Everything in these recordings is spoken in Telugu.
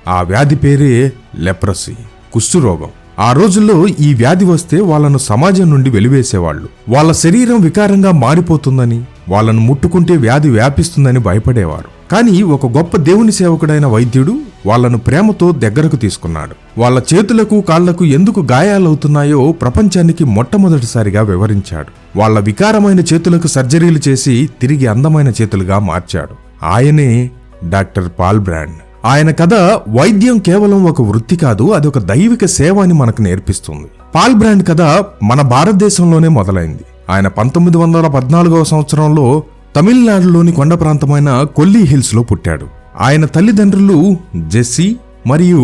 ఆ వ్యాధి పేరే లెప్రసీ, కుష్ఠరోగం. ఆ రోజుల్లో ఈ వ్యాధి వస్తే వాళ్ళను సమాజం నుండి వెలివేసేవాళ్లు. వాళ్ళ శరీరం వికారంగా మారిపోతుందని, వాళ్ళను ముట్టుకుంటే వ్యాధి వ్యాపిస్తుందని భయపడేవారు. కానీ ఒక గొప్ప దేవుని సేవకుడైన వైద్యుడు వాళ్లను ప్రేమతో దగ్గరకు తీసుకున్నాడు. వాళ్ళ చేతులకు కాళ్లకు ఎందుకు గాయాలవుతున్నాయో ప్రపంచానికి మొట్టమొదటిసారిగా వివరించాడు. వాళ్ళ వికారమైన చేతులకు సర్జరీలు చేసి తిరిగి అందమైన చేతులుగా మార్చాడు. ఆయనే డాక్టర్ పాల్ బ్రాండ్. ఆయన కథ వైద్యం కేవలం ఒక వృత్తి కాదు, అదొక దైవిక సేవ అని మనకు నేర్పిస్తుంది. పాల్ బ్రాండ్ కథ మన భారతదేశంలోనే మొదలైంది. ఆయన 1914వ సంవత్సరంలో తమిళనాడులోని కొండ ప్రాంతమైన కొల్లీ హిల్స్ లో పుట్టాడు. ఆయన తల్లిదండ్రులు జెస్సీ మరియు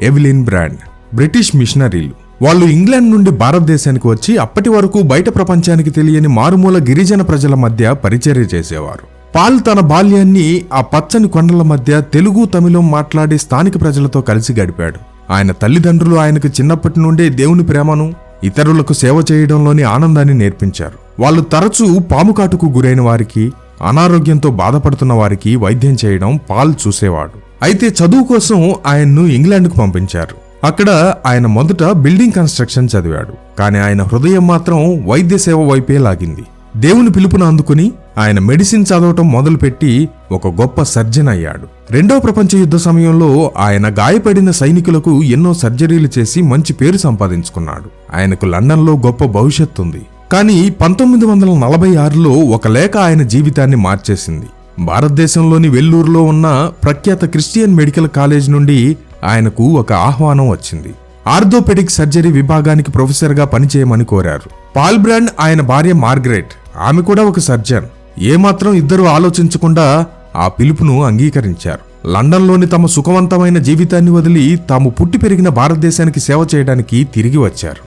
ఎవెలిన్ బ్రాండ్ బ్రిటిష్ మిషనరీలు. వాళ్ళు ఇంగ్లాండ్ నుండి భారతదేశానికి వచ్చి అప్పటి వరకు బయట ప్రపంచానికి తెలియని మారుమూల గిరిజన ప్రజల మధ్య పరిచర్య చేసేవారు. పాల్ తన బాల్యాన్ని ఆ పచ్చని కొండల మధ్య తెలుగు, తమిళం మాట్లాడే స్థానిక ప్రజలతో కలిసి గడిపాడు. ఆయన తల్లిదండ్రులు ఆయనకు చిన్నప్పటి నుండే దేవుని ప్రేమను, ఇతరులకు సేవ చేయడంలోని ఆనందాన్ని నేర్పించారు. వాళ్ళు తరచూ పాముకాటుకు గురైన వారికి, అనారోగ్యంతో బాధపడుతున్న వారికి వైద్యం చేయడం పాల్ చూసేవాడు. అయితే చదువు కోసం ఆయన్ను ఇంగ్లాండ్కు పంపించారు. అక్కడ ఆయన మొదట బిల్డింగ్ కన్స్ట్రక్షన్ చదివాడు. కానీ ఆయన హృదయం మాత్రం వైద్య సేవ వైపే లాగింది. దేవుని పిలుపును అందుకుని ఆయన మెడిసిన్ చదవటం మొదలుపెట్టి ఒక గొప్ప సర్జన్ అయ్యాడు. రెండవ ప్రపంచ యుద్ధ సమయంలో ఆయన గాయపడిన సైనికులకు ఎన్నో సర్జరీలు చేసి మంచి పేరు సంపాదించుకున్నాడు. ఆయనకు లండన్లో గొప్ప భవిష్యత్తు ఉంది. కానీ 1946లో ఒక లేఖ ఆయన జీవితాన్ని మార్చేసింది. భారతదేశంలోని వెల్లూరులో ఉన్న ప్రఖ్యాత క్రిస్టియన్ మెడికల్ కాలేజ్ నుండి ఆయనకు ఒక ఆహ్వానం వచ్చింది. ఆర్థోపెడిక్ సర్జరీ విభాగానికి ప్రొఫెసర్గా పనిచేయమని కోరారు. పాల్ బ్రాండ్, ఆయన భార్య మార్గరెట్, ఆమె కూడా ఒక సర్జన్, ఏమాత్రం ఇద్దరు ఆలోచించకుండా ఆ పిలుపును అంగీకరించారు. లండన్లోని తమ సుఖవంతమైన జీవితాన్ని వదిలి తాము పుట్టి పెరిగిన భారతదేశానికి సేవ చేయడానికి తిరిగి వచ్చారు.